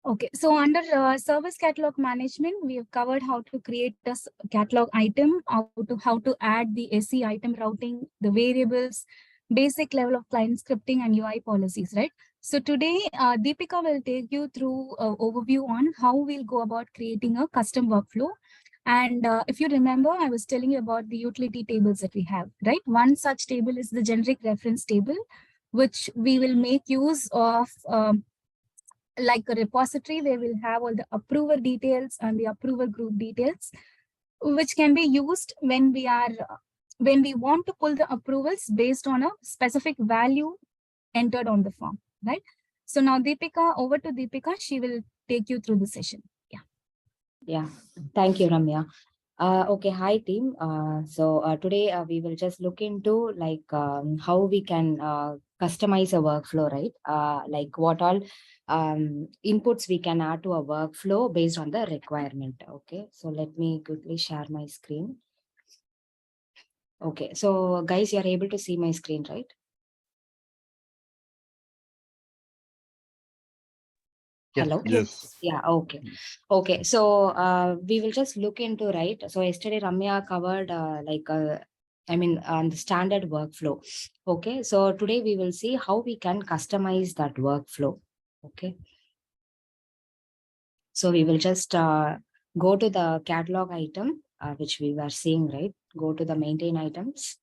Okay, so under service catalog management, we have covered how to create this catalog item, how to add the SE item routing, the variables, basic level of client scripting and UI policies, right? So today, Deepika will take you through overview on how we'll go about creating a custom workflow. And if you remember, I was telling you about the utility tables that we have, right? One such table is the generic reference table, which we will make use of like a repository where we'll have all the approver details and the approver group details, which can be used when we want to pull the approvals based on a specific value entered on the form, right? So now Deepika, over to Deepika. She will take you through the session. Yeah, thank you, Ramya. Okay, hi team. Today we will just look into how we can customize a workflow, right? Like what all inputs we can add to a workflow based on the requirement. Okay, so let me quickly share my screen. Okay, so guys, you're able to see my screen, right? Hello. Yes. Yeah. Okay. Okay. So we will just look into, right. So yesterday Ramya covered on the standard workflow. Okay. So today we will see how we can customize that workflow. Okay. So we will just go to the catalog item, which we were seeing, right. Go to the maintain items.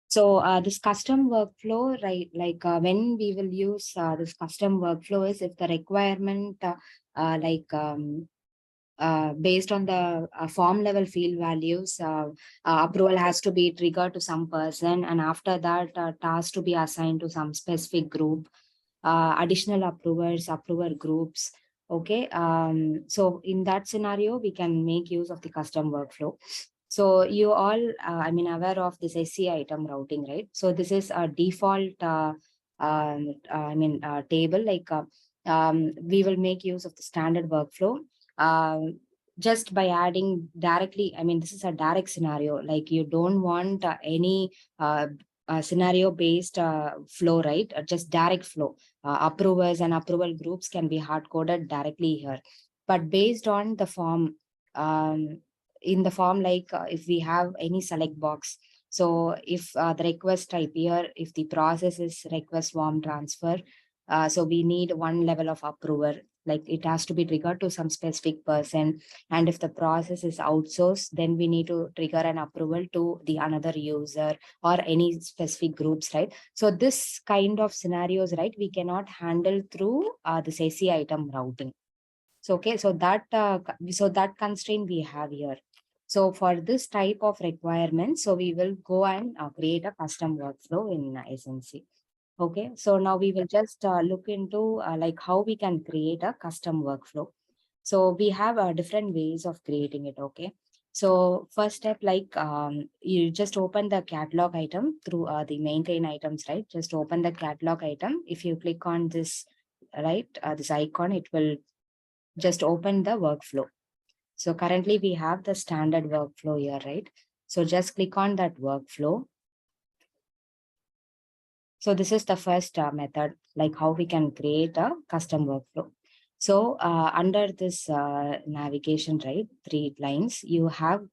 So this custom workflow, right, when we will use this custom workflow is if the requirement based on the form level field values, approval has to be triggered to some person, and after that task to be assigned to some specific group, additional approvers, approver groups. Okay, so in that scenario, we can make use of the custom workflow. So you all, aware of this SC item routing, right? So this is a default, table. We will make use of the standard workflow just by adding directly. This is a direct scenario. Like you don't want any scenario based flow, right? Just direct flow. Approvers and approval groups can be hard coded directly here, but based on the form. In the form, if we have any select box, so if the request type here, if the process is request form transfer, so we need one level of approver, like it has to be triggered to some specific person. And if the process is outsourced, then we need to trigger an approval to the another user or any specific groups, right? So this kind of scenarios, right, we cannot handle through this SC item routing. So okay, so that constraint we have here. So for this type of requirement, so we will go and create a custom workflow in SNC. Okay, so now we will just look into like how we can create a custom workflow. So we have different ways of creating it. Okay, so first step, you just open the catalog item through the maintain items, right? Just open the catalog item. If you click on this, right, this icon, it will just open the workflow. So currently we have the standard workflow here, right? So just click on that workflow. So this is the first method, like how we can create a custom workflow. So under this navigation, right, 3 lines, you have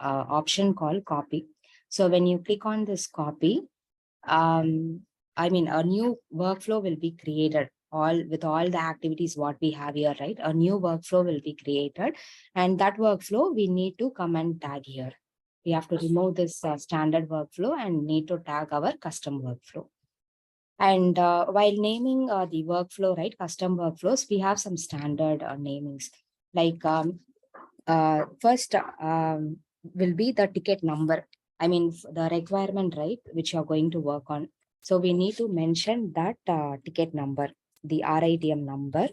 option called copy. So when you click on this copy, a new workflow will be created with all the activities what we have here, right? A new workflow will be created, and that workflow we need to come and tag here. We have to remove this standard workflow and need to tag our custom workflow. And while naming the workflow, right, custom workflows, we have some standard namings. Like first will be the ticket number. The requirement, right, which you're going to work on. So we need to mention that ticket number, the RITM number,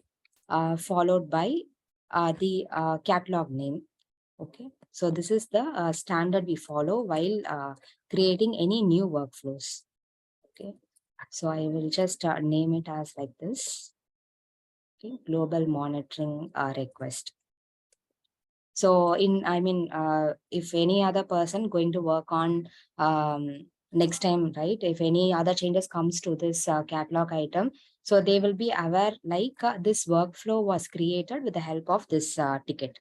followed by the catalog name. Okay, so this is the standard we follow while creating any new workflows. Okay, So I will just name it as like this. Okay, global monitoring request. So if any other person going to work on next time, right? If any other changes comes to this catalog item, so they will be aware like this workflow was created with the help of this ticket.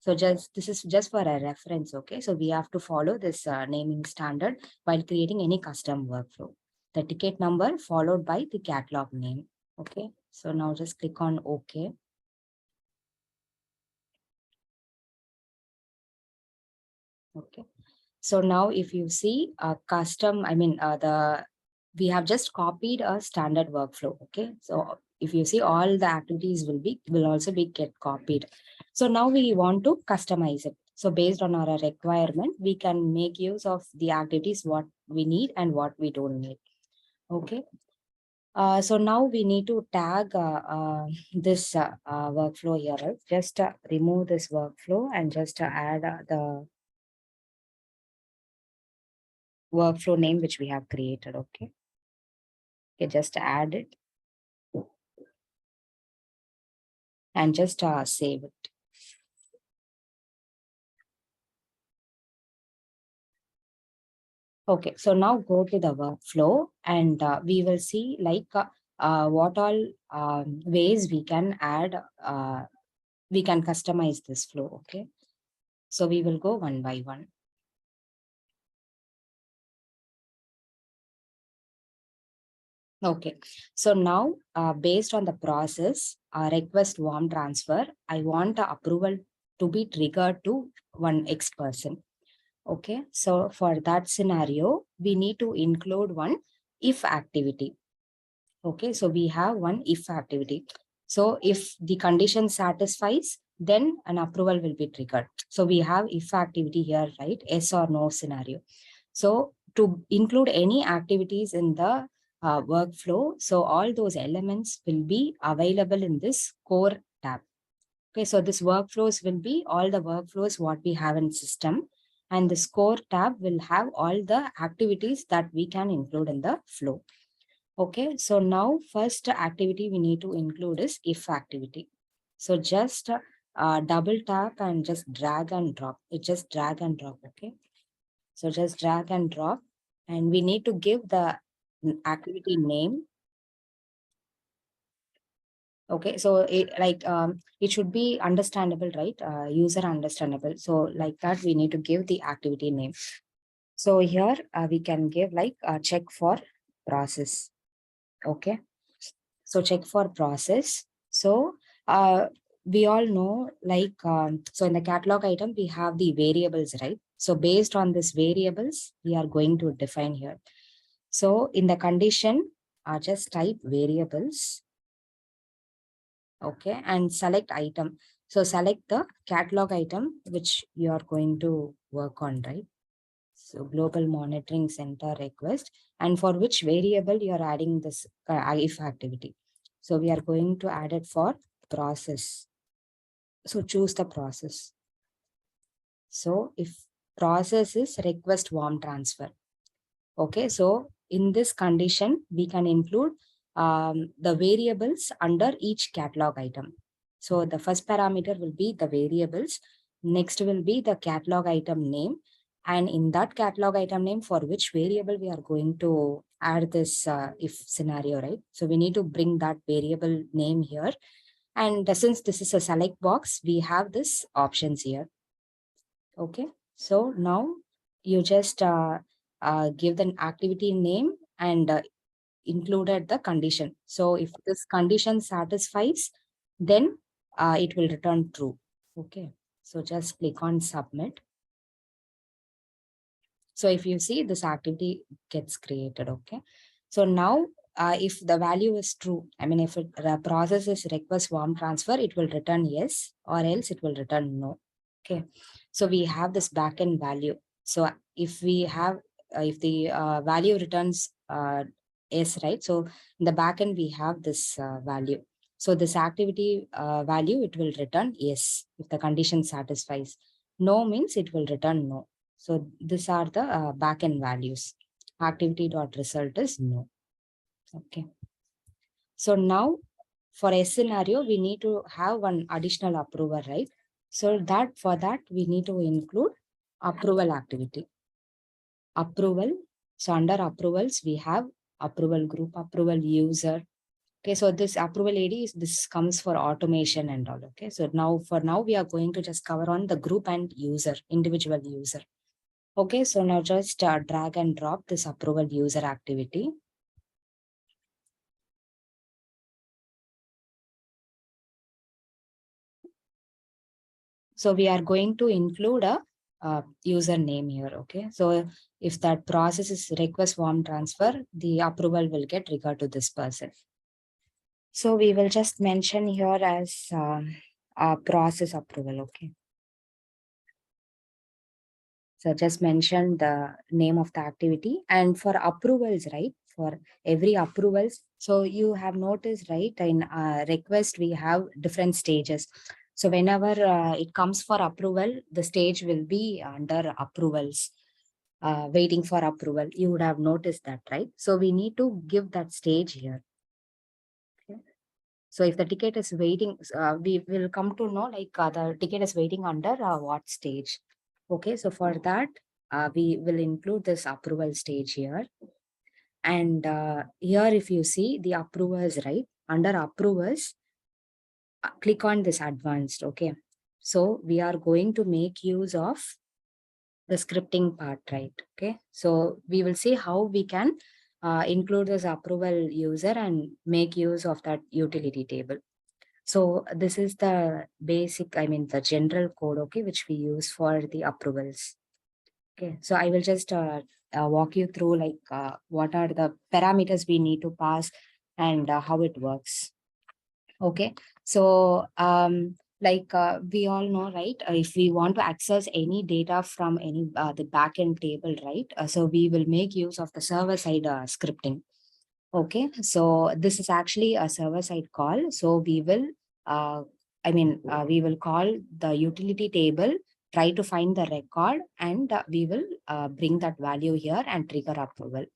So this is just for a reference, okay? So we have to follow this naming standard while creating any custom workflow. The ticket number followed by the catalog name, okay? So now just click on OK. Okay. So now if you see a custom, we have just copied a standard workflow. Okay. So if you see all the activities will also be get copied. So now we want to customize it. So based on our requirement, we can make use of the activities, what we need and what we don't need. Okay. So now we need to tag this workflow here. Right? Just remove this workflow and just add the workflow name which we have created. Okay. Okay, just add it and just save it. Okay, so now go to the workflow and we will see like what all ways we can add, we can customize this flow. Okay, so we will go one by one. Okay, so now based on the process, request warm transfer, I want the approval to be triggered to one X person. Okay, so for that scenario, we need to include one if activity. Okay, so we have one if activity. So if the condition satisfies, then an approval will be triggered. So we have if activity here, right? Yes or no scenario. So to include any activities in the workflow, so all those elements will be available in this core tab. Okay, so this workflows will be all the workflows what we have in system, and the score tab will have all the activities that we can include in the flow. Okay, so now first activity we need to include is if activity. So just double tap and just drag and drop. It just drag and drop. Okay, so just drag and drop, and we need to give the activity name. Okay, so it should be understandable, right? User understandable. So like that, we need to give the activity name. So here we can give like check for process. Okay, so check for process. So we all know like so in the catalog item we have the variables, right? So based on this variables we are going to define here. So in the condition just type variables. Okay, and select item. So select the catalog item which you are going to work on, right? So global monitoring center request, and for which variable you are adding this if activity. So we are going to add it for process. So choose the process. So if process is request warm transfer. Okay, so in this condition, we can include the variables under each catalog item. So the first parameter will be the variables. Next will be the catalog item name. And in that catalog item name, for which variable we are going to add this if scenario, right? So we need to bring that variable name here. And since this is a select box, we have this options here. Okay, so now you just give the activity name and included the condition. So if this condition satisfies, then it will return true. Okay, so just click on submit. So if you see this activity gets created. Okay, so now if the value is true, I mean, if the process is request warm transfer, it will return yes, or else it will return no. Okay, so we have this backend value. So if we have, if the value returns yes, right? So in the backend, we have this value. So this activity value, it will return yes if the condition satisfies. No means it will return no. So these are the backend values. Activity dot result is no. Okay. So now for a scenario, we need to have one additional approver, right? So that for that, we need to include approval activity. Approval. So under approvals, we have approval group, approval user. Okay, so this approval AD is this comes for automation and all. Okay, so now for now, we are going to just cover on the group and user, individual user. Okay, so now just drag and drop this approval user activity. So we are going to include a username here. Okay, so if that process is request form transfer, the approval will get triggered to this person. So we will just mention here as a process approval. Okay. So just mention the name of the activity, and for approvals, right? For every approvals. So you have noticed, right? In request, we have different stages. So whenever it comes for approval, the stage will be under approvals, waiting for approval. You would have noticed that, right? So we need to give that stage here. Okay. So if the ticket is waiting, we will come to know like the ticket is waiting under what stage. Okay, so for that, we will include this approval stage here. And here, if you see the approvers, right? Under approvers, click on this advanced. Okay, so we are going to make use of the scripting part, right? Okay, so we will see how we can include this approval user and make use of that utility table. So this is the basic, I mean, the general code, okay, which we use for the approvals. Okay, so I will just walk you through like what are the parameters we need to pass and how it works. Okay, so we all know, right? If we want to access any data from any the backend table, right? So we will make use of the server side scripting. Okay, so this is actually a server side call. So we will, we will call the utility table, try to find the record, and we will bring that value here and trigger approval.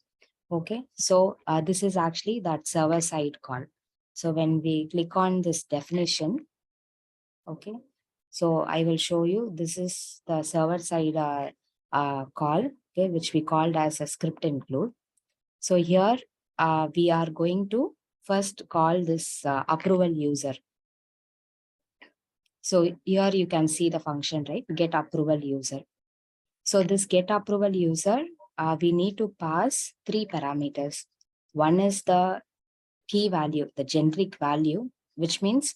Okay, so this is actually that server side call. So when we click on this definition, okay, so I will show you, this is the server side call, okay, which we called as a script include. So here we are going to first call this approval user. So here you can see the function, right? Get approval user. So this get approval user, we need to pass 3 parameters. One is the key value, the generic value, which means,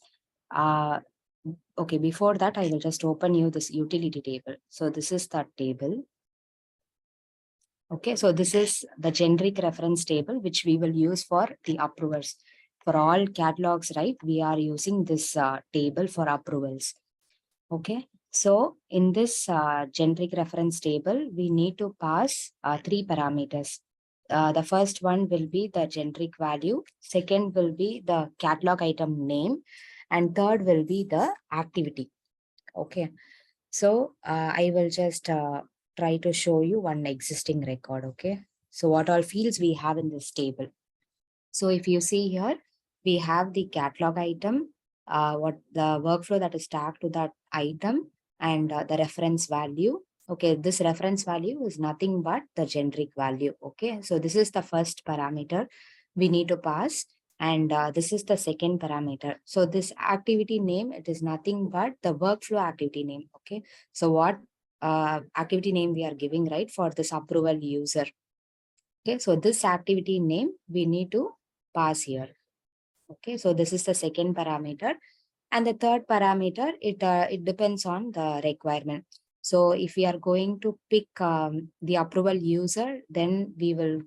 okay, before that, I will just open you this utility table. So this is that table. Okay, so this is the generic reference table, which we will use for the approvers. For all catalogs, right, we are using this table for approvals. Okay, so in this generic reference table, we need to pass 3 parameters. The first one will be the generic value. Second will be the catalog item name. And third will be the activity. Okay, so I will just try to show you one existing record. Okay, so what all fields we have in this table. So if you see here, we have the catalog item, what the workflow that is tagged to that item, and the reference value. Okay, this reference value is nothing but the generic value. Okay, so this is the first parameter we need to pass. And this is the second parameter. So this activity name, it is nothing but the workflow activity name. Okay, so what activity name we are giving, right, for this approval user. Okay, so this activity name we need to pass here. Okay, so this is the second parameter. And the third parameter, it depends on the requirement. So if we are going to pick the approval user, then we will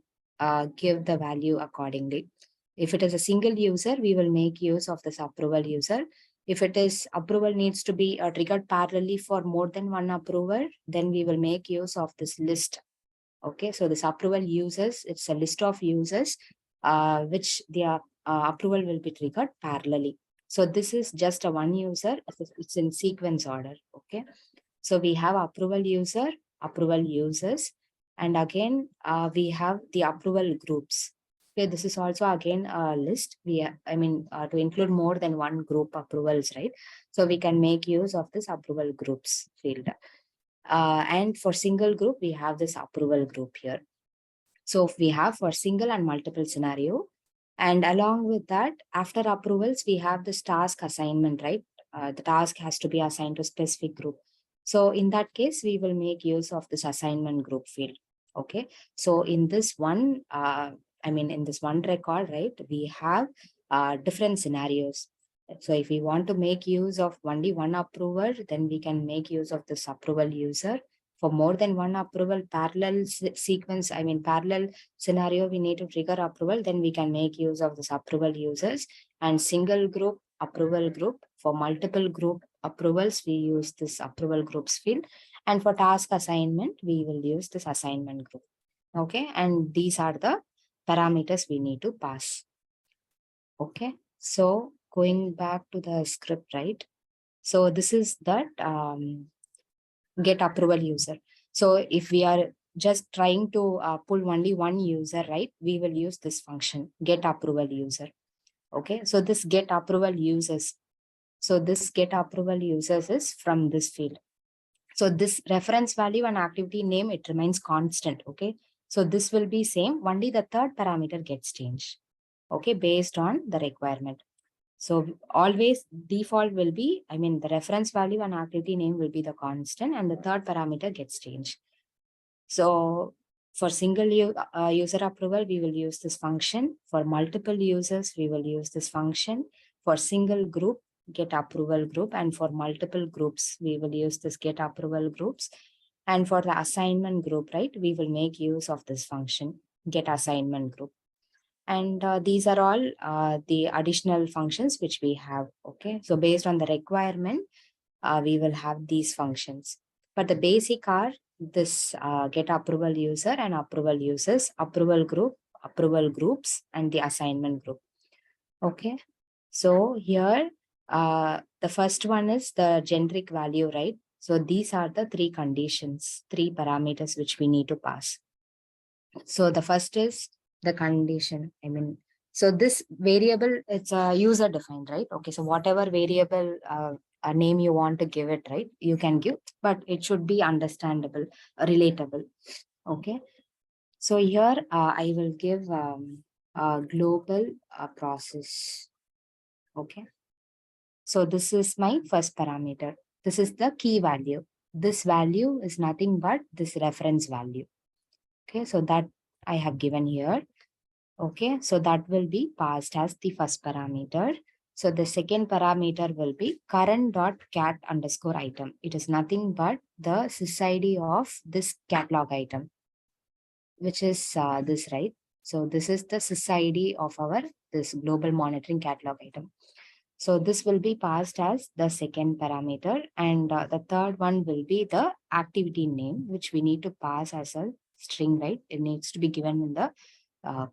give the value accordingly. If it is a single user, we will make use of this approval user. If it is approval needs to be triggered parallelly for more than one approval, then we will make use of this list. Okay, so this approval users, it's a list of users which their approval will be triggered parallelly. So this is just a one user, it's in sequence order. Okay, so we have approval user, approval users, and again we have the approval groups. Okay, this is also again a list. To include more than one group approvals, right? So we can make use of this approval groups field. And for single group, we have this approval group here. So we have for single and multiple scenario. And along with that, after approvals, we have this task assignment, right? The task has to be assigned to specific group. So in that case, we will make use of this assignment group field. Okay. So in this one, in this one record, right, we have different scenarios. So if we want to make use of only one approver, then we can make use of this approval user. For more than one approval parallel sequence, parallel scenario, we need to trigger approval, then we can make use of this approval users. And single group approval group. For multiple group approvals, we use this approval groups field. And for task assignment, we will use this assignment group. Okay, and these are the parameters we need to pass. Okay, so going back to the script, right? So this is that get approval user. So if we are just trying to pull only one user, right, we will use this function, get approval user. Okay, so this get approval users. So this get approval users is from this field. So this reference value and activity name, it remains constant. Okay, so this will be same, only the third parameter gets changed. Okay, based on the requirement. So always default will be, the reference value and activity name will be the constant and the third parameter gets changed. So for single user approval, we will use this function. For multiple users, we will use this function. For single group, get approval group. And for multiple groups, we will use this get approval groups. And for the assignment group, right, we will make use of this function, get assignment group. And these are all the additional functions which we have. Okay, so based on the requirement, we will have these functions. But the basic are this get approval user and approval users, approval group, approval groups, and the assignment group. Okay, so here the first one is the generic value, right? So these are the three conditions, three parameters which we need to pass. So the first is the condition. So this variable, it's a user defined, right? Okay, so whatever variable a name you want to give it, right, you can give, but it should be understandable, relatable. Okay, so here I will give a global process. Okay, so this is my first parameter. This is the key value. This value is nothing but this reference value. Okay, so that I have given here. Okay, so that will be passed as the first parameter. So the second parameter will be current.cat underscore item. It is nothing but the sys of this catalog item, which is this, right? So this is the sys of our this global monitoring catalog item. So this will be passed as the second parameter. And the third one will be the activity name, which we need to pass as a string, right? It needs to be given in the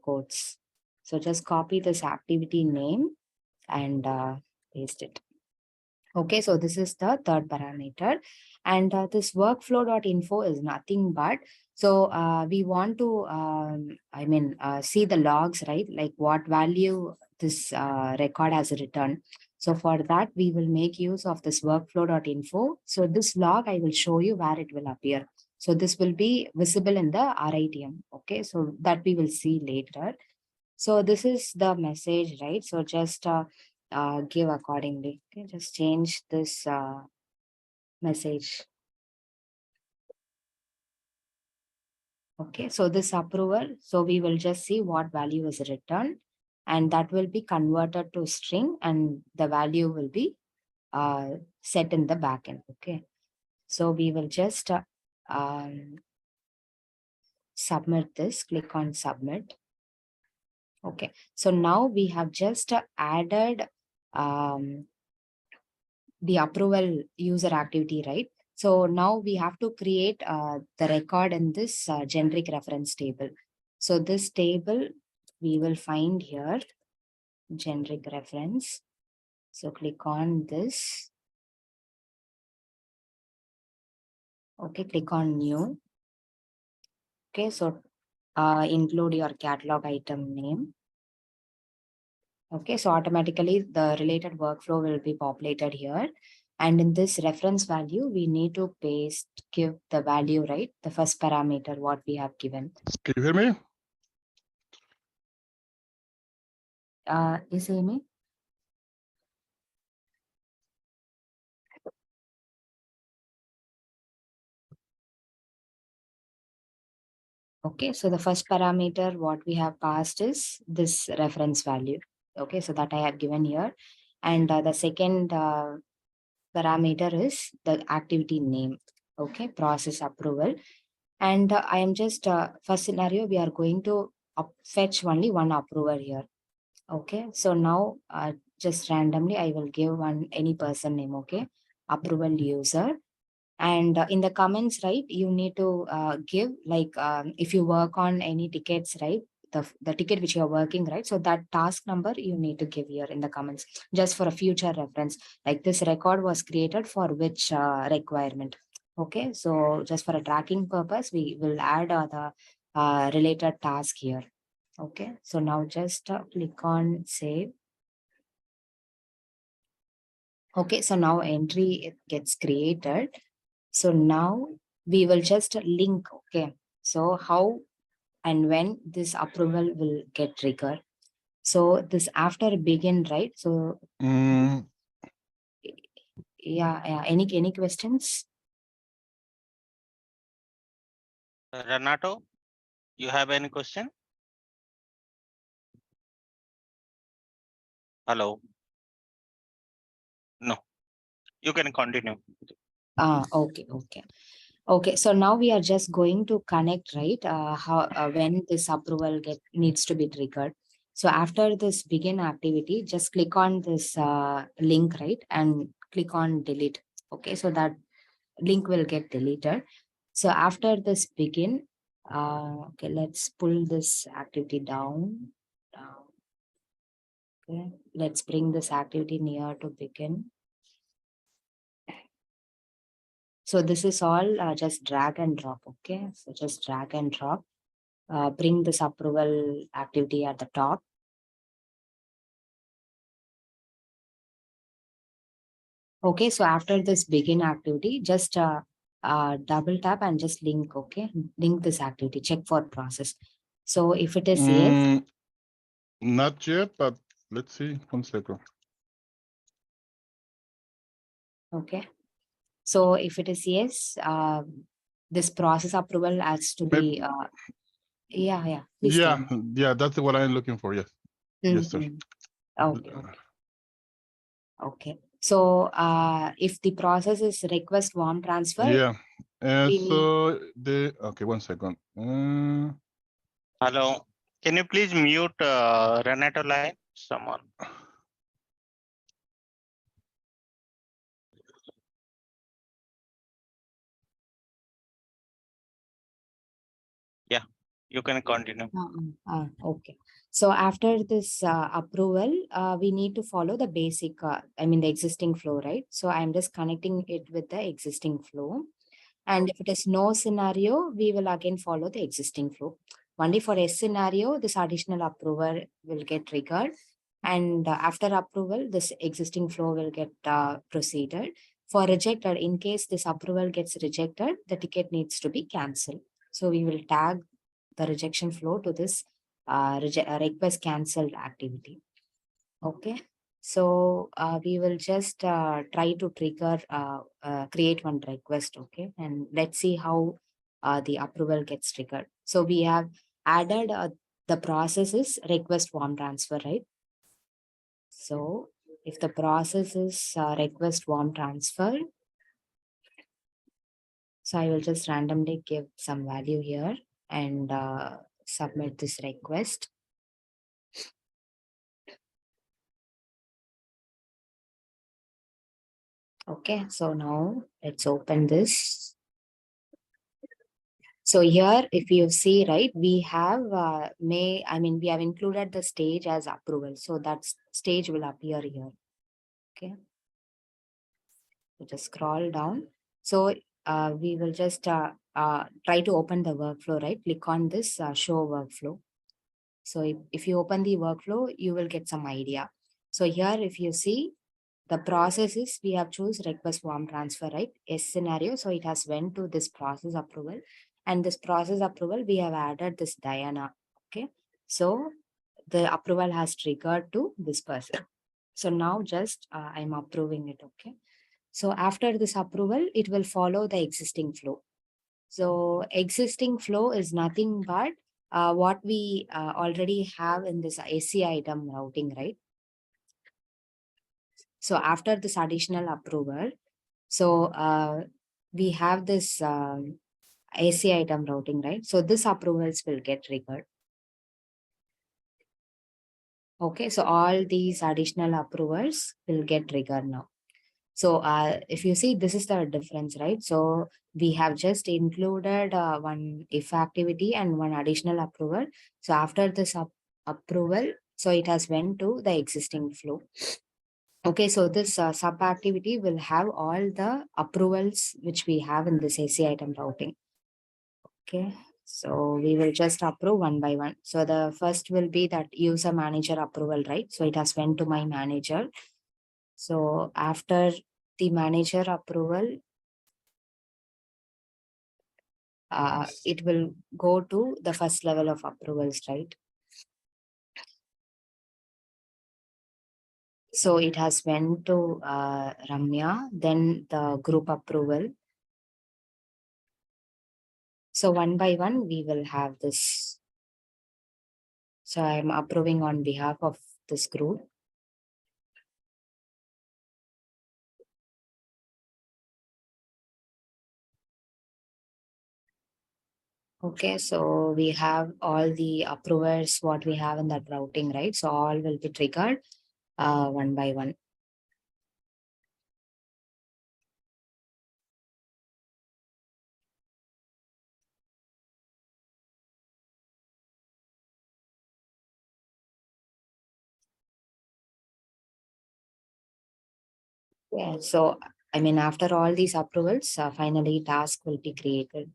quotes. So just copy this activity name and paste it. Okay, so this is the third parameter. And this workflow.info is nothing but, so we want to, see the logs, right? Like what value this record has returned. So for that, we will make use of this workflow.info. So this log, I will show you where it will appear. So this will be visible in the RITM. Okay, so that we will see later. So this is the message, right? So just give accordingly. Okay, just change this message. Okay, so this approval, so we will just see what value is returned, and that will be converted to string, and the value will be set in the backend. Okay, so we will just submit this, click on submit. Okay, so now we have just added the approval user activity, right? So now we have to create the record in this generic reference table. So this table we will find here, generic reference. So click on this. Okay, click on new. Okay, so include your catalog item name. Okay, so automatically the related workflow will be populated here. And in this reference value, we need to give the value, right? The first parameter, what we have given. Can you hear me? Is Amy? Okay, so the first parameter, what we have passed is this reference value. Okay, so that I have given here. And the second parameter is the activity name. Okay, process approval. And I am just, first scenario, we are going to fetch only one approver here. Okay, so now just randomly, I will give any person name, okay, approval user. And in the comments, right, you need to give like, if you work on any tickets, right, the ticket which you are working, right, so that task number you need to give here in the comments, just for a future reference, like this record was created for which requirement. Okay, so just for a tracking purpose, we will add the related task here. Okay, so now just click on save. Okay, so now entry it gets created. So now we will just link. Okay, so how and when this approval will get triggered. So this after begin, right? So yeah, any questions? Renato, you have any question? Hello? No, you can continue. Okay, so now we are just going to connect, right? How when this approval needs to be triggered. So after this begin activity, just click on this link, right? And click on delete. Okay, so that link will get deleted. So after this begin, okay, let's pull this activity down. Okay, let's bring this activity near to begin. So this is all just drag and drop. Okay, so just drag and drop. Bring this approval activity at the top. Okay, so after this begin activity, just double tap and just link. Okay, link this activity, check for process. So if it is yes, not yet, but let's see. 1 second. okay. So if it is yes, this process approval has to be, yeah. Please tell me. Yeah, that's what I'm looking for. Yes. Yes, sir. Okay. So if the process is request warm transfer. Yeah. And we so okay, 1 second. Hello, can you please mute Renato line? Someone. Yeah, you can continue. Okay. So after this approval, we need to follow the basic, the existing flow, right? So I'm just connecting it with the existing flow. And if it is no scenario, we will again follow the existing flow. Only for a scenario, this additional approval will get triggered. And after approval, this existing flow will get proceeded. For rejected, in case this approval gets rejected, the ticket needs to be cancelled. So we will tag the rejection flow to this request cancelled activity. Okay. So we will just try to trigger, create one request. Okay. And let's see how the approval gets triggered. So we have added the process is request warm transfer, right? So if the process is request warm transfer, so I will just randomly give some value here and submit this request. Okay, so now let's open this. So here, if you see, right, we have we have included the stage as approval. So that stage will appear here. Okay. So just scroll down. So we will just try to open the workflow, right? Click on this show workflow. So if you open the workflow, you will get some idea. So here, if you see, the process is we have choose request form transfer, right? S scenario. So it has went to this process approval, and this process approval, we have added this Diana. Okay. So the approval has triggered to this person. So now just I'm approving it. Okay. So after this approval, it will follow the existing flow. So existing flow is nothing but what we already have in this AC item routing, right? So after this additional approval, so we have this AC item routing, right? So this approvals will get triggered. Okay, so all these additional approvals will get triggered now. So if you see, this is the difference, right? So we have just included one if activity and one additional approval. So after this approval, so it has went to the existing flow. Okay, so this sub activity will have all the approvals which we have in this AC item routing. Okay, so we will just approve one by one. So the first will be that user manager approval, right? So it has went to my manager. So after the manager approval, it will go to the first level of approvals, right? So it has went to Ramya, then the group approval. So one by one, we will have this. So I'm approving on behalf of this group. Okay, so we have all the approvers, what we have in that routing, right? So all will be triggered one by one. Yeah, so I mean, after all these approvals, finally task will be created.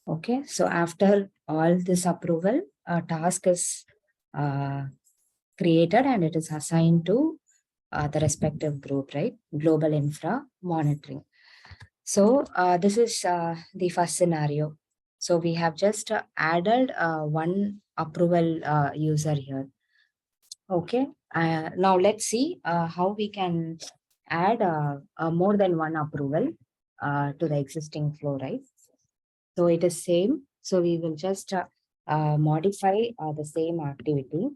Okay, so after all this approval, a task is uh, created and it is assigned to the respective group, right? Global infra monitoring. So this is the first scenario. So we have just added one approval user here. Okay, now let's see how we can add more than one approval to the existing flow, right? So it is same. So we will just modify the same activity.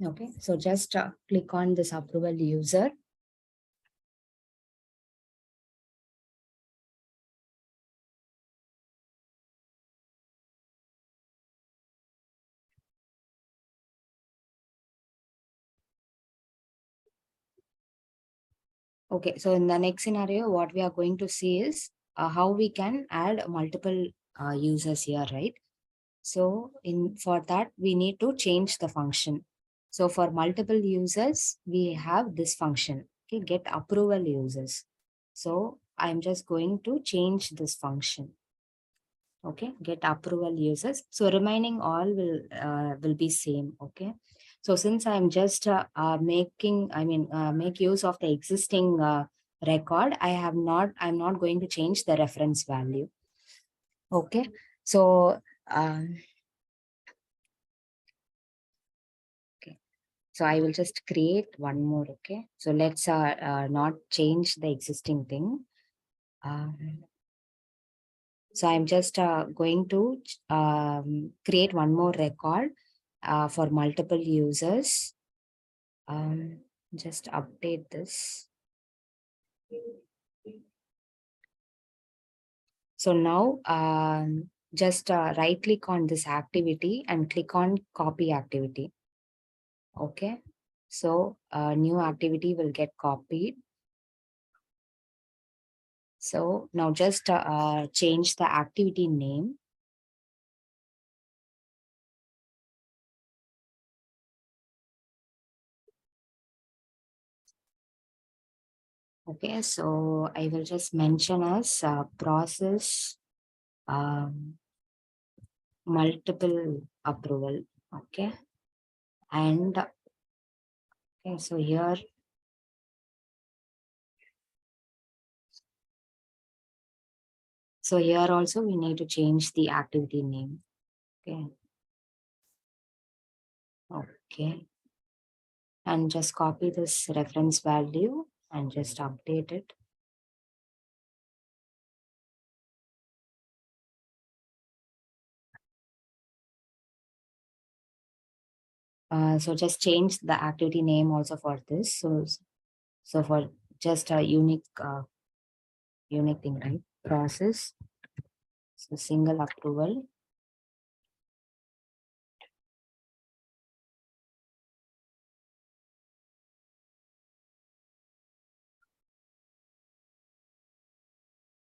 Okay, so just click on this approval user. Okay, so in the next scenario, what we are going to see is how we can add multiple users here, right? So for that, we need to change the function. So for multiple users, we have this function, okay, get approval users. So I'm just going to change this function. Okay, get approval users. So remaining all will be same. Okay. So since I'm just make use of the existing record, I'm not going to change the reference value. Okay. So okay. So I will just create one more. Okay. So let's not change the existing thing. So I'm just going to create one more record for multiple users. Just update this. So now just right click on this activity and click on copy activity. Okay. So a new activity will get copied. So now just change the activity name. Okay, so I will just mention as process multiple approval. Okay. And okay, so here, also we need to change the activity name. Okay. Okay. And just copy this reference value and just update it. So just change the activity name also for this. So for just a unique thing, right? Process. So single approval.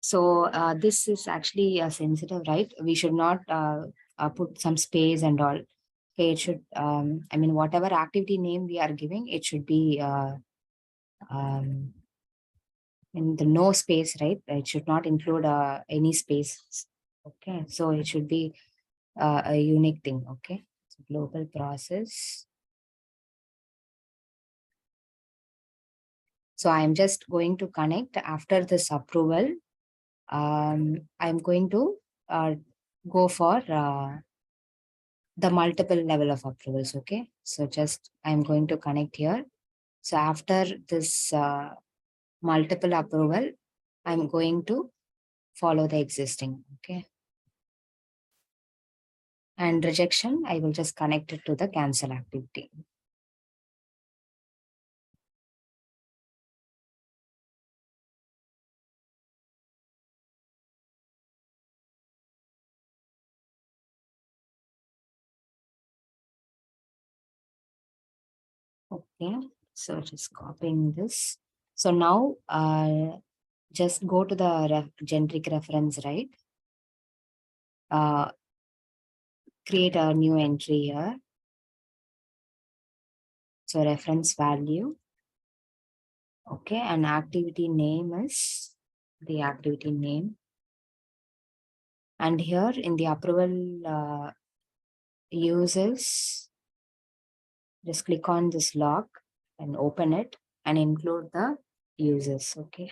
So this is actually sensitive, right? We should not put some space and all. Okay, it should, I mean, whatever activity name we are giving, it should be in the no space, right? It should not include any space. Okay, so it should be a unique thing. Okay, so global process. So I'm just going to connect after this approval. I'm going to go for the multiple level of approvals. Okay, so just I'm going to connect here. So after this multiple approval, I'm going to follow the existing. Okay, and rejection, I will just connect it to the cancel activity. Okay, so just copying this. So now just go to the generic reference, right? Create a new entry here. So reference value. Okay, and activity name is the activity name. And here in the approval users, just click on this log and open it and include the users. Okay.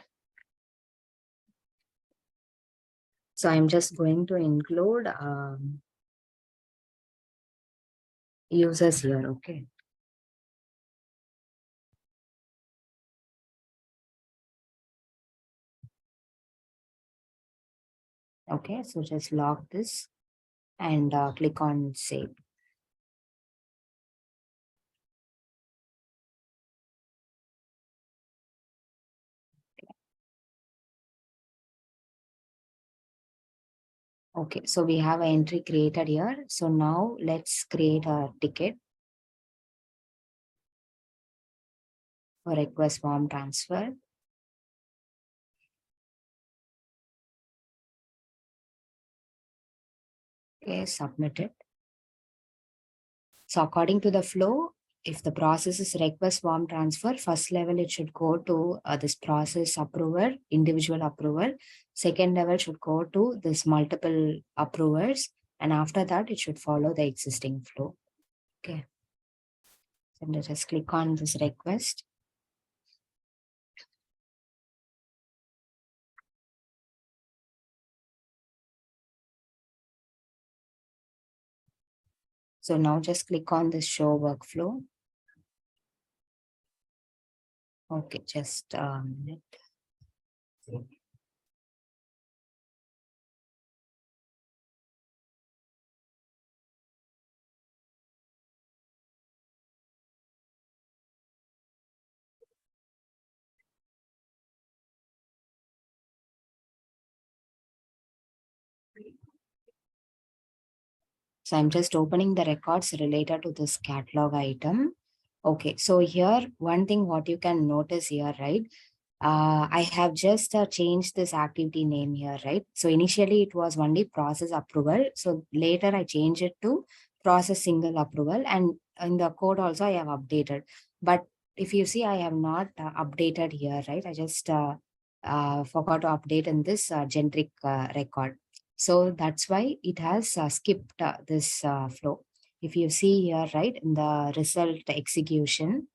So I'm just going to include users here. Okay. Okay, so just log this and click on save. Okay, so we have an entry created here. So now let's create a ticket for request form transfer. Okay, submit it. So according to the flow, if the process is request form transfer, first level, it should go to this process approver, individual approval. Second level should go to this multiple approvers. And after that, it should follow the existing flow. Okay. So let's just click on this request. So now just click on this show workflow. Okay, just a minute. So I'm just opening the records related to this catalog item. Okay, so here, one thing what you can notice here, right? I have just changed this activity name here, right? So initially it was only process approval. So later I changed it to process single approval, and in the code also I have updated. But if you see, I have not updated here, right? I just forgot to update in this generic record. So that's why it has skipped this flow. If you see here, right, in the result execution,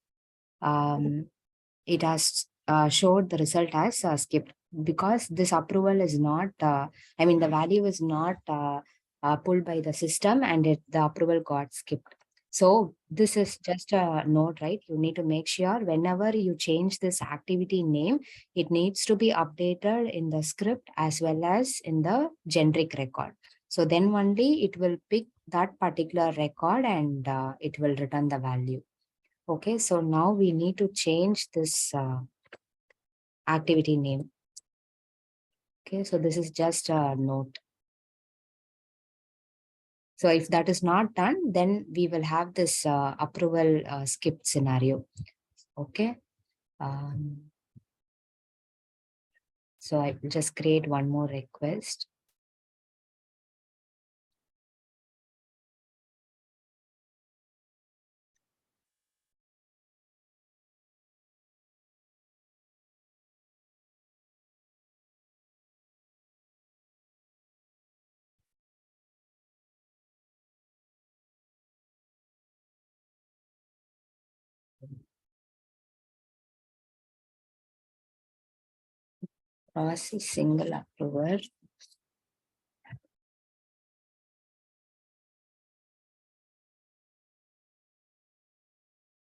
it has showed the result as skipped because this approval is not, I mean, the value is not pulled by the system, and the approval got skipped. So this is just a note, right? You need to make sure whenever you change this activity name, it needs to be updated in the script as well as in the generic record. So then only it will pick that particular record and it will return the value. Okay, so now we need to change this activity name. Okay, so this is just a note. So if that is not done, then we will have this approval skipped scenario. Okay. So I will just create one more request. Process single approval.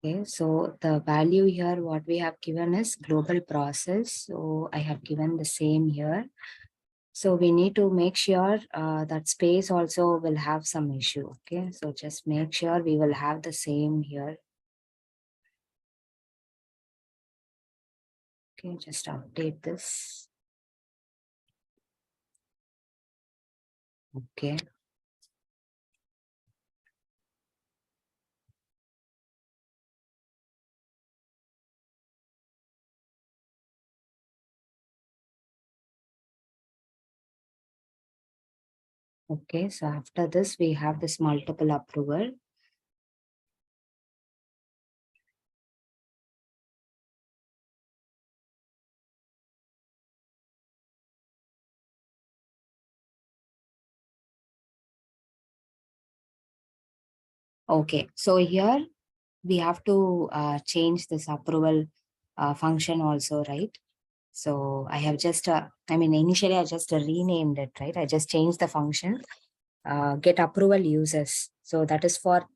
Okay, so the value here, what we have given is global process. So I have given the same here. So we need to make sure that space also will have some issue. Okay, so just make sure we will have the same here. Okay, just update this. Okay. Okay, so after this, we have this multiple approval. Okay, so here we have to change this approval function also, right? So I have just, I mean, initially I just renamed it, right? I just changed the function, get approval users. So that is for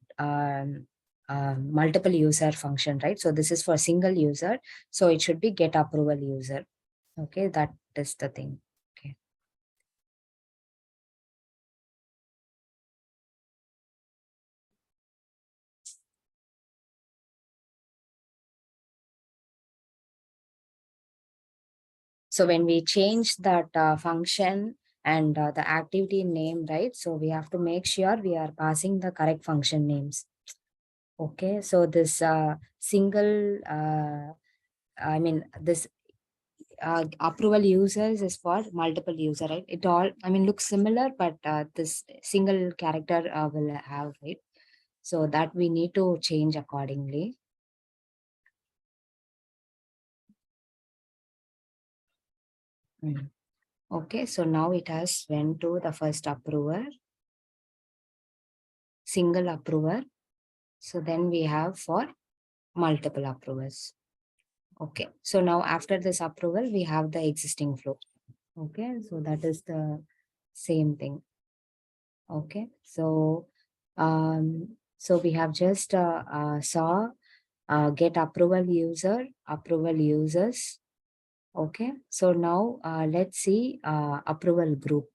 multiple user function, right? So this is for single user. So it should be get approval user. Okay, that is the thing. Okay. So when we change that function and the activity name, right? So we have to make sure we are passing the correct function names. Okay, so this single, I mean, this approval users is for multiple user, right? It all, I mean, looks similar, but this single character will have, right? So that we need to change accordingly. Okay, so now it has went to the first approver, single approver. So then we have for multiple approvers. Okay, so now after this approval, we have the existing flow. Okay, so that is the same thing. Okay, so we have just saw get approval user, approval users. Okay, so now let's see approval group.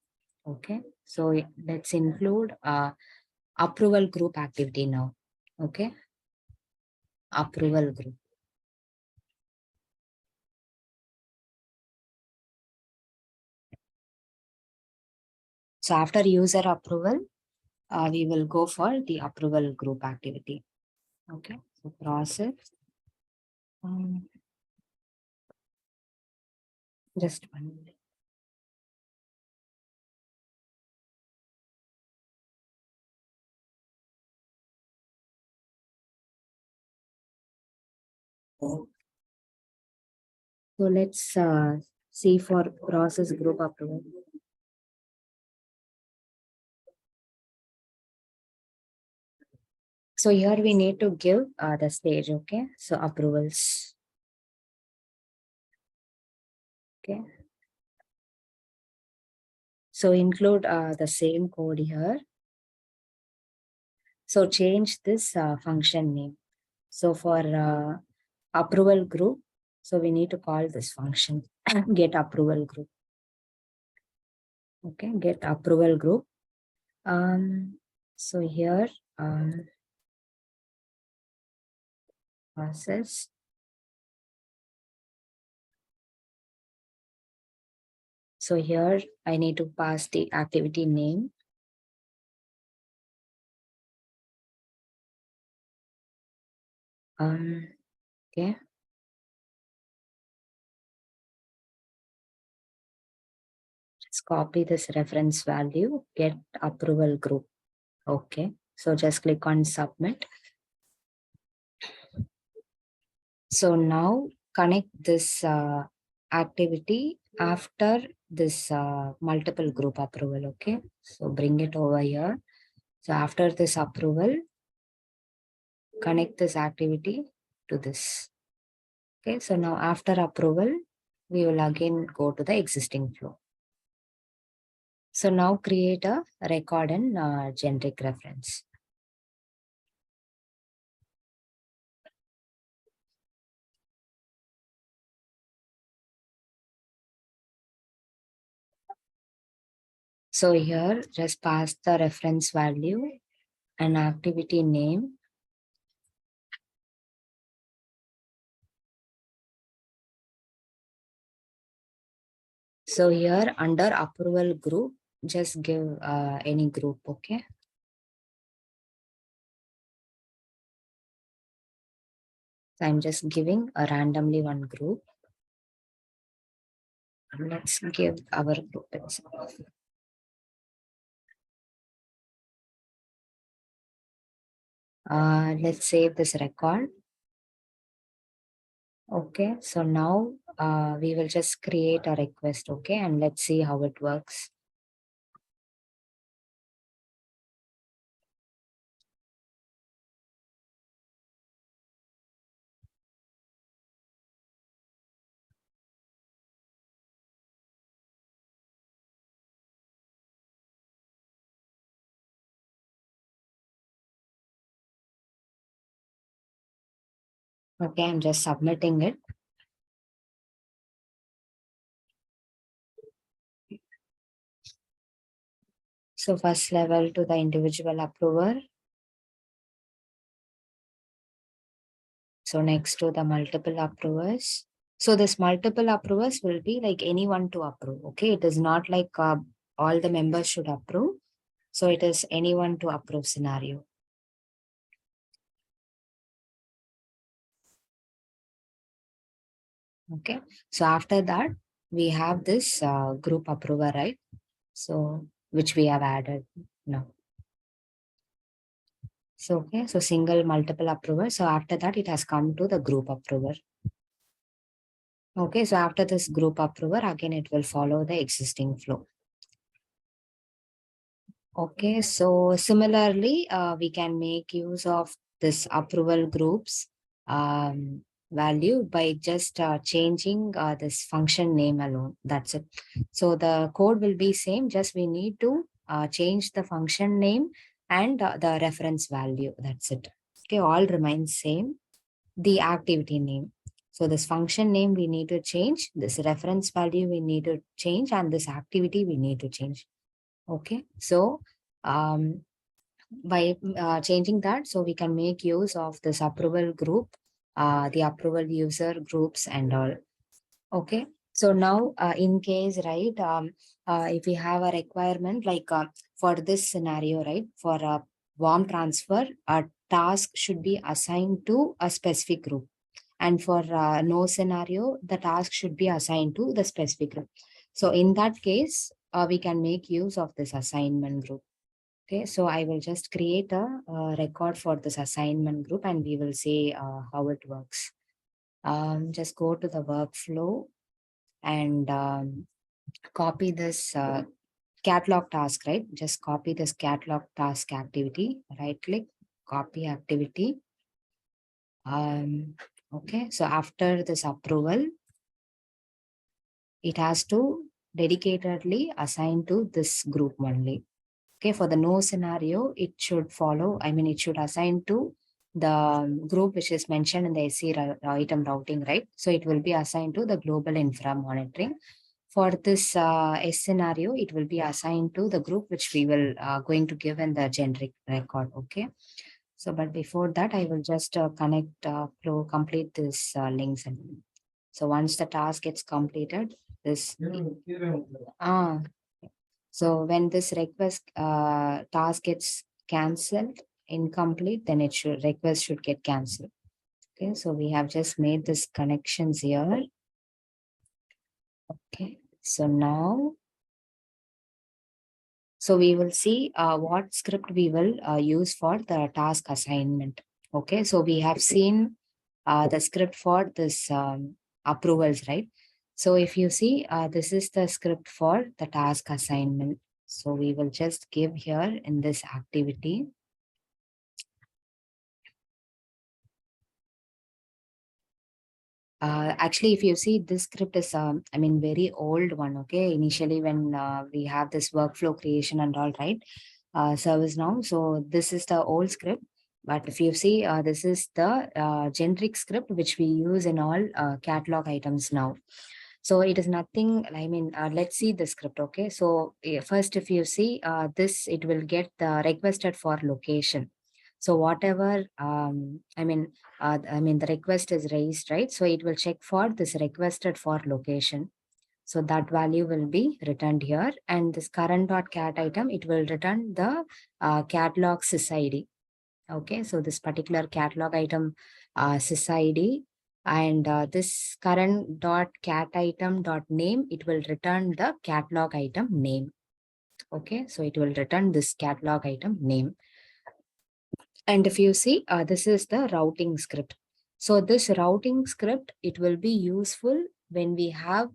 Okay, so let's include approval group activity now. Okay, approval group. So after user approval, we will go for the approval group activity. Okay, So process. Just 1 minute. So let's see for process group approval. So here we need to give the stage, okay? So approvals. Okay. So include the same code here. So change this function name. So for approval group, so we need to call this function get approval group. Okay, get approval group. So here process. So here I need to pass the activity name. Okay. Just copy this reference value, get approval group. Okay. So just click on submit. So now connect this activity after this multiple group approval. Okay. So bring it over here. So after this approval, connect this activity to this. Okay. So now after approval, we will again go to the existing flow. So now create a record and generic reference. So here just pass the reference value and activity name. So here under approval group, just give any group, okay? So I'm just giving a randomly one group. Let's give our group itself. Let's save this record. Okay, so now we will just create a request, okay? And let's see how it works. Okay, I'm just submitting it. So first level to the individual approver. So next to the multiple approvers. So this multiple approvers will be like anyone to approve. Okay, it is not like all the members should approve. So it is anyone to approve scenario. Okay, so after that, we have this group approver, right? So which we have added now. So, okay, so single multiple approver. So after that, it has come to the group approver. Okay, so after this group approver, again, it will follow the existing flow. Okay, so similarly, we can make use of this approval groups value by just changing this function name alone. That's it. So the code will be same, just we need to change the function name and the reference value. That's it. Okay, all remains same. The activity name. So this function name we need to change, this reference value we need to change, and this activity we need to change. Okay, so by changing that, so we can make use of this approval group, the approval user groups and all. Okay, so now in case, right, if we have a requirement like for this scenario, right, for a warm transfer task should be assigned to a specific group. And for no scenario, the task should be assigned to the specific group. So in that case, we can make use of this assignment group. Okay, so I will just create a record for this assignment group and we will see how it works. Just go to the workflow and copy this catalog task, right? Just copy this catalog task activity, right click, copy activity. Okay, so after this approval, it has to dedicatedly assign to this group only. Okay, for the no scenario, it should follow, it should assign to the group which is mentioned in the SC item routing, right? So it will be assigned to the global infra monitoring. For this S scenario, it will be assigned to the group which we will going to give in the generic record. Okay. So, but before that, I will just complete this links. So once the task gets completed, this so when this request task gets cancelled, incomplete, then request should get cancelled. Okay, so we have just made this connections here. Okay, so now, so we will see what script we will use for the task assignment. Okay, so we have seen the script for this approvals, right? So if you see, this is the script for the task assignment. So we will just give here in this activity. Actually, if you see, this script is, very old one, okay? Initially, when we have this workflow creation and all, right? ServiceNow. So this is the old script. But if you see, this is the generic script which we use in all catalog items now. So it is nothing, let's see the script, okay? So first, if you see this, it will get the requested for location. So whatever, the request is raised, right? So it will check for this requested for location. So that value will be returned here. And this current.cat item, it will return the catalog sysID. Okay, so this particular catalog item sysID and this current.cat item name, it will return the catalog item name. Okay, so it will return this catalog item name. And if you see, this is the routing script. So this routing script, it will be useful when we have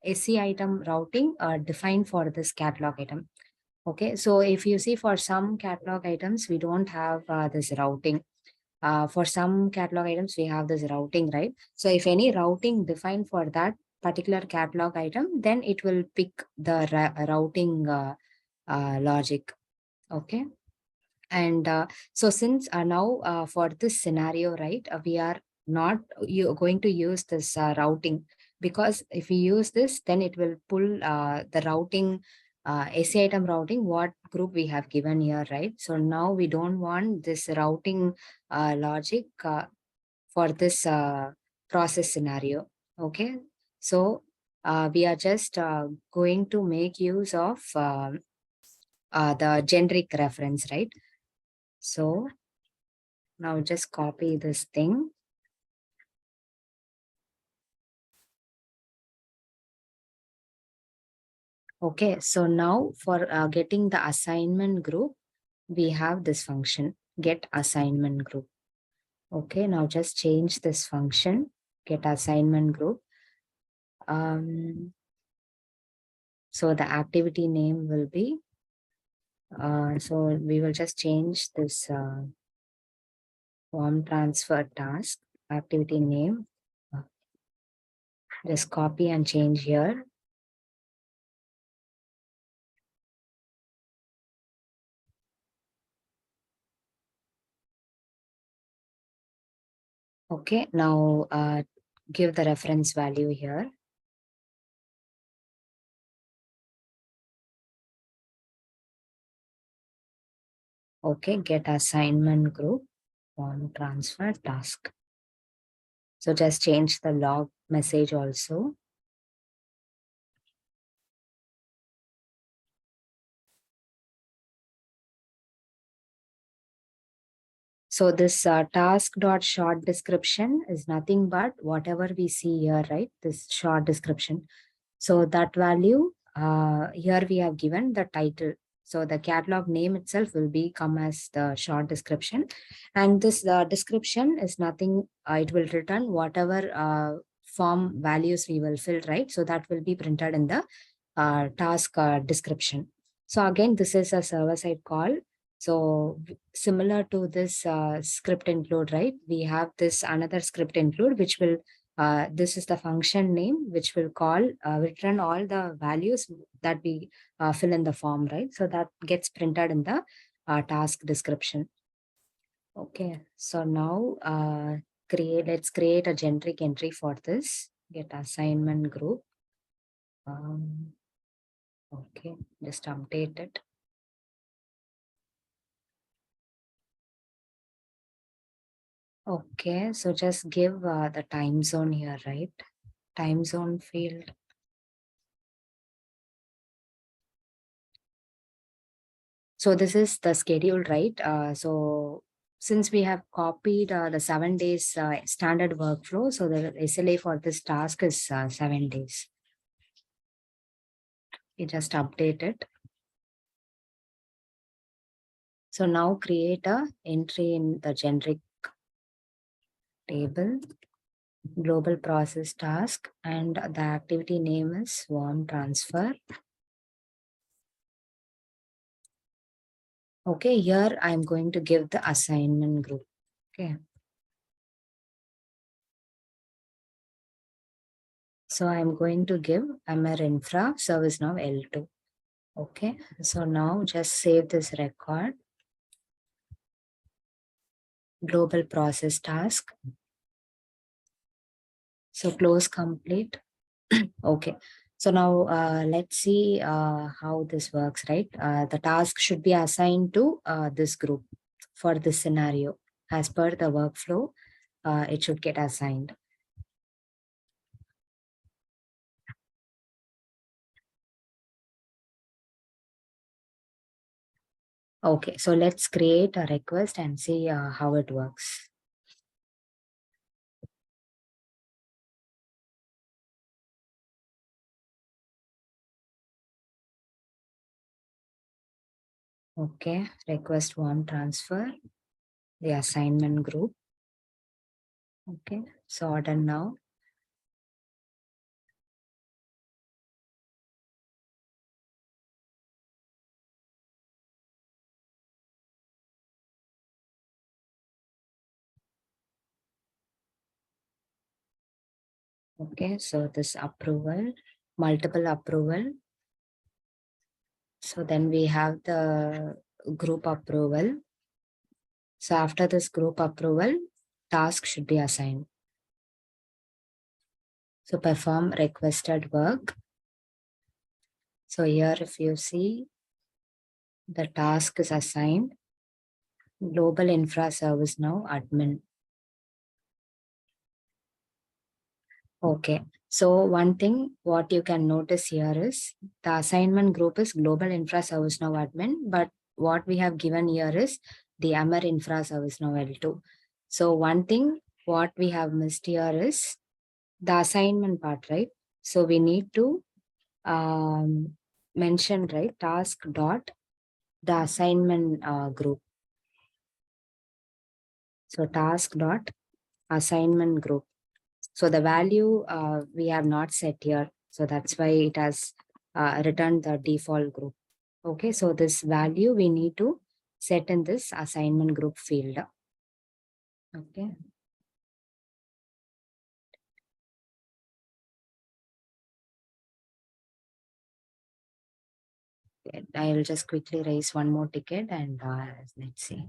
SC item routing defined for this catalog item. Okay, so if you see for some catalog items, we don't have this routing. For some catalog items, we have this routing, right? So if any routing defined for that particular catalog item, then it will pick the routing logic. Okay. And so since now for this scenario, right, we are not going to use this routing, because if we use this, then it will pull the routing, SC item routing, what group we have given here, right? So now we don't want this routing logic for this process scenario. Okay, so we are just going to make use of the generic reference, right? So now just copy this thing. Okay, so now for getting the assignment group, we have this function, get assignment group. Okay, now just change this function, get assignment group. So the activity name will be, so we will just change this form transfer task activity name. Just copy and change here. Okay, now give the reference value here. Okay, get assignment group, form transfer task. So just change the log message also. So this task.short description is nothing but whatever we see here, right? This short description. So that value, here we have given the title. So the catalog name itself will be come as the short description. And this description is nothing, it will return whatever form values we will fill, right? So that will be printed in the task description. So again, this is a server-side call. So similar to this script include, right? We have this another script include, which will, this is the function name, which will call, return all the values that we fill in the form, right? So that gets printed in the task description. Okay, so now let's create a generic entry for this. Get assignment group. Okay, just update it. Okay, so just give the time zone here, right? Time zone field. So this is the schedule, right? So since we have copied the 7 days standard workflow, so the SLA for this task is 7 days. We just update it. So now create a entry in the generic table, global process task, and the activity name is swarm transfer. Okay, here I'm going to give the assignment group. Okay. So I'm going to give MR Infra ServiceNow L2. Okay, so now just save this record. Global process task. So close complete. Okay, so now let's see how this works, right? The task should be assigned to this group for this scenario. As per the workflow, it should get assigned. Okay, so let's create a request and see how it works. Okay, request one transfer, the assignment group. Okay, so order now. Okay, so this approval, multiple approval. So then we have the group approval. So after this group approval, task should be assigned. So perform requested work. So here if you see, the task is assigned. Global Infra ServiceNow admin. Okay, so one thing what you can notice here is the assignment group is Global Infra ServiceNow admin, but what we have given here is the MR Infra ServiceNow L2. So one thing what we have missed here is the assignment part, right? So we need to mention, right, task dot the assignment group. So task dot assignment group. So the value we have not set here. So that's why it has returned the default group. Okay, so this value we need to set in this assignment group field. Okay. I'll just quickly raise one more ticket and let's see.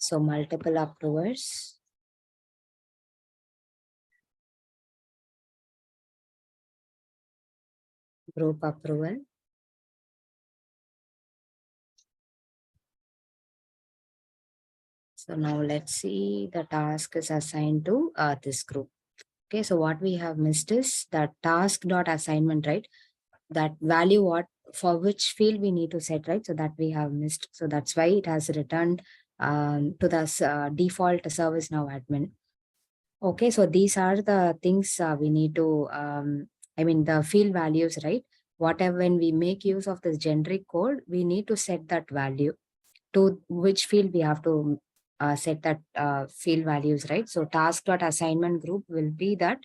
So multiple approvers. Group approval. So now let's see, the task is assigned to this group. Okay, so what we have missed is that task dot assignment, right? That value what for which field we need to set, right? So that we have missed. So that's why it has returned to the default ServiceNow admin. Okay, so these are the things we need to, I mean, the field values, right? Whatever, when we make use of this generic code, we need to set that value to which field we have to set that field values, right? So task dot assignment group will be that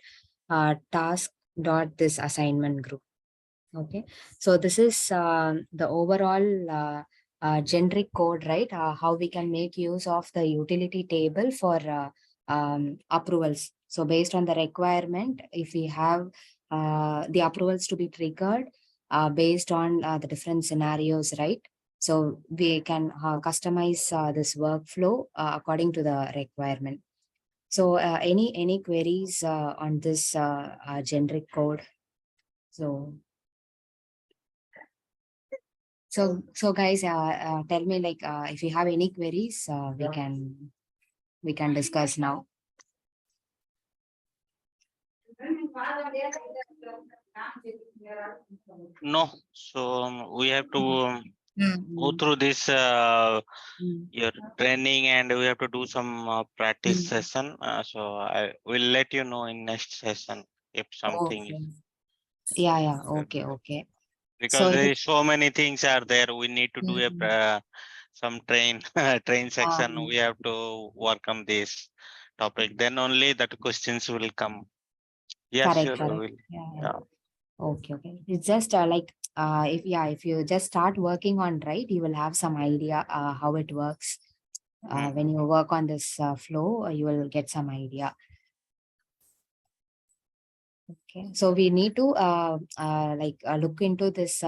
task dot this assignment group. Okay, so this is the overall generic code, right? How we can make use of the utility table for approvals. So based on the requirement, if we have the approvals to be triggered based on the different scenarios, right? So we can customize this workflow according to the requirement. So any queries on this generic code? So guys, tell me like if you have any queries, we can discuss now. No, so we have to go through this your training, and we have to do some practice session. So I will let you know in next session if something is, Yeah, okay. because So there is so many things are there. We need to do a some train section. We have to work on this topic. Then only that questions will come. Yeah, correct, sure. We correct. will. Yeah. Okay. It's just like if you just start working on, right, you will have some idea how it works. When you work on this flow, you will get some idea. Okay, so we need to look into this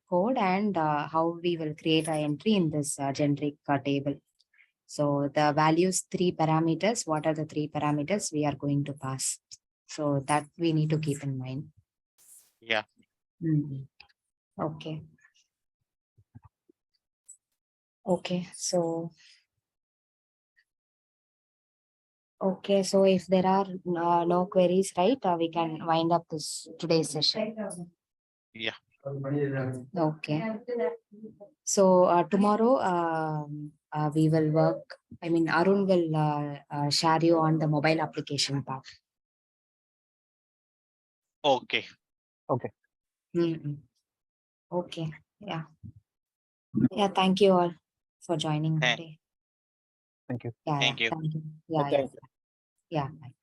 code and how we will create an entry in this generic table. So the values 3 parameters, what are the 3 parameters we are going to pass? So that we need to keep in mind. Yeah. Okay. Okay, so if there are no queries, right, we can wind up this today's session. Yeah. Okay. So tomorrow we will work. I mean, Arun will share you on the mobile application part. Okay. Okay. Yeah. Thank you all for joining today. Thank you. Yeah. Thank you. Thank you. Yeah. Okay. Yeah. Bye.